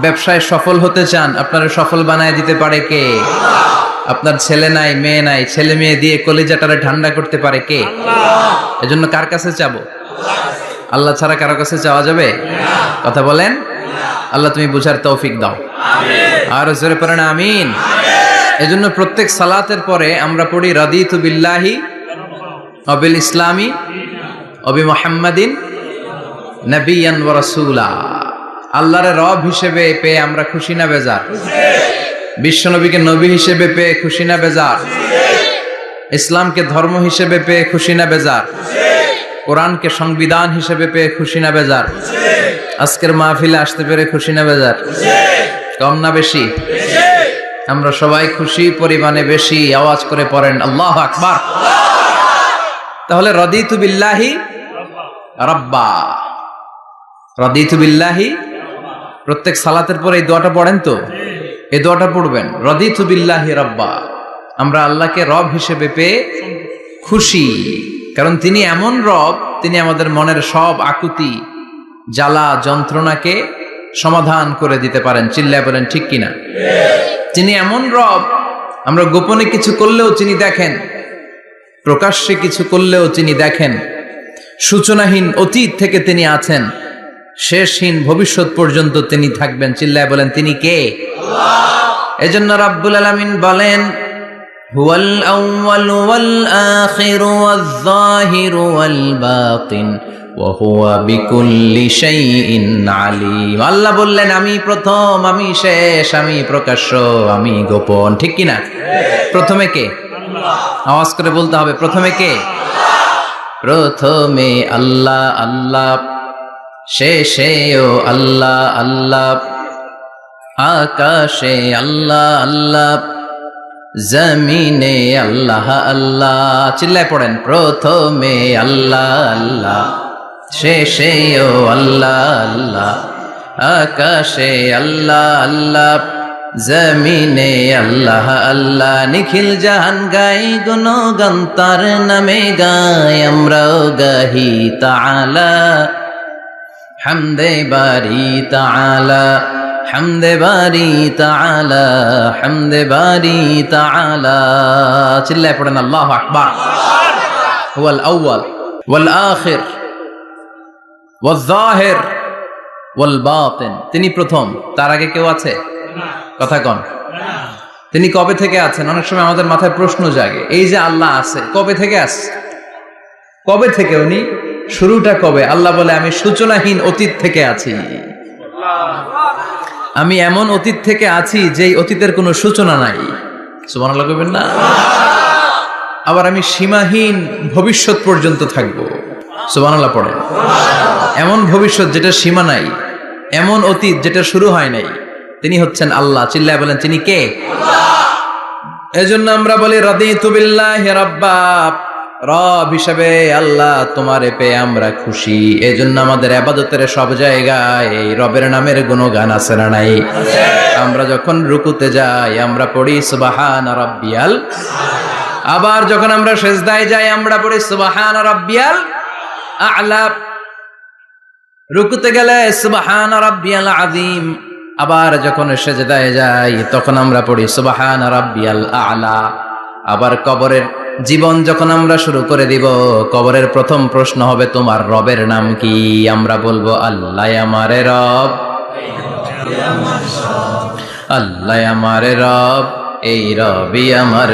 ব্যবসায় সফল হতে চান, আপনারা সফল বানায় দিতে পারে কে? আপনার ছেলে নাই, মেয়ে নাই, ছেলে মেয়ে দিয়ে কলিজাটারে ঠান্ডা করতে পারে কে? এজন্য কার কাছে চাবো? আল্লাহ ছাড়া কারো কাছে চাওয়া যাবে? কথা বলেন। আল্লাহ তুমি বুঝার তৌফিক দাও, আর জোরে পড়েন আমিন। এজন্য প্রত্যেক সালাতের পরে আমরা পড়ি রাদিতু বিল্লাহি ওয়া বিল ইসলামি ওয়া বি মুহাম্মাদিন নাবিয়ান ওয়া রাসূলা। আল্লাহর রব হিসেবে পেয়ে আমরা খুশি না বেজার? বিশ্বনবীকে নবী হিসেবে পেয়ে খুশি না বেজার? ইসলামকে ধর্ম হিসেবে পেয়ে খুশি না বেজার? কোরআনকে সংবিধান হিসেবে পেয়ে খুশি না বেজার? আজকের মাহফিলে আসতে পেরে খুশি না বেজার? কম না বেশি? আমরা সবাই খুশি, পরিমাণে বেশি। আওয়াজ করে পড়েন আল্লাহু আকবার। তাহলে রাদিতু বিল্লাহি রাব্বা, রাদিতু বিল্লাহি। প্রত্যেক সালাতের পরে এই দোয়াটা পড়েন তো? এই দোয়াটা পড়বেন, রাদিতু বিল্লাহি রাব্বা। আমরা আল্লাহকে রব হিসেবে পেয়ে খুশি, কারণ তিনি এমন রব, তিনি আমাদের মনের সব আকুতি, জ্বালা, যন্ত্রণাকে সমাধান করে দিতে পারেন। চিল্লায় বলেন ঠিক কিনা? তিনি এমন রব, আমরা গোপনে কিছু করলেও তিনি দেখেন, প্রকাশ্যে কিছু করলেও তিনি দেখেন। সূচনাহীন অতীত থেকে তিনি আছেন, শেষহীন ভবিষ্যৎ পর্যন্ত তিনি থাকবেন। চিল্লায় বলেন তিনি কে? এজন্য রাব্বুল আলামিন বলেন, হুয়াল আউয়ালু ওয়াল আখিরু ওয়াজ যাহিরু ওয়াল বাতিন ওয়া হুয়া বিকুল্লি শাইইন আলিম। আল্লাহ বললেন আমি প্রথম, আমি শেষ, আমি প্রকাশ্য, আমি গোপন। ঠিক কি না? প্রথমে কে? আওয়াজ করে বলতে হবে, প্রথমে কে? প্রথমে আল্লাহ আল্লাহ, শেষেও আল্লাহ আল্লাহ, আকাশে আল্লাহ আল্লাহ, জমিনে আল্লাহ আল্লাহ। চিল্লায় পড়েন, প্রথমে আল্লাহ আল্লাহ, শেষেও আল্লাহ আল্লাহ, আকাশে আল্লাহ আল্লাহ, জমিনে আল্লাহ আল্লাহ। নিখিল জাহান গাই গুণগান তার নামে গাই, আমরাও গাহি তাআলা হামদে বারি তাআলা, হামদে বারি তাআলা, হামদে বারি তাআলা। চিল্লায় পড়েন আল্লাহু আকবার। হুয়াল আউয়াল ওয়াল আখির ওয়াজ যাহির ওয়াল বাতিন। তিনি প্রথম, তার আগে কেউ আছে? কথা কন। তিনি কবে থেকে আছেন? অনেক সময় আমাদের মাথায় প্রশ্ন জাগে, এই যে আল্লাহ আছে, কবে থেকে আছে? কবে থেকে? উনি শুরুটা কবে? আল্লাহ বলে আমি সূচনাহীন অতীত থেকে আছি। আমি এমন অতীত থেকে আছি যেই অতীতের কোনো সূচনা নাই। সুবহানাল্লাহ কইবেন না? আবার আমি সীমাহীন ভবিষ্যৎ পর্যন্ত থাকবো। সুবহানাল্লাহ পড়েন। এমন ভবিষ্যৎ যেটা সীমা নাই, এমন অতীত যেটা শুরু হয় নাই, তিনি হচ্ছেন আল্লাহ। চিল্লায় বলেন তিনি কে? এজন্য আমরা বলি রাদিতু বিল্লাহি রাব্বা, রব হিসেবে আল্লাহ তোমারে পেয়ে আমরা খুশি। এজন্য আমাদের ইবাদতের সব জায়গায় এই রবের নামের গুণগান আছে না নাই? আমরা যখন রুকুতে যাই আমরা পড়ি সুবহান রাব্বিয়াল, আবার যখন আমরা সিজদায় যাই আমরা পড়ি সুবহান রাব্বিয়াল আ'লা। রুকুতে গেলে সুবহান রাব্বিয়াল আযীম, আবার যখন সিজদায় যাই তখন আমরা পড়ি সুবহান রাব্বিয়াল আ'লা। আবার কবরের জীবন যখন আমরা শুরু করে দিব, কবরের প্রথম প্রশ্ন হবে তোমার রবের নাম কি? আমরা বলবো আল্লাহ আমারে রব, আল্লাহ আমারে রব, এই রবি আমার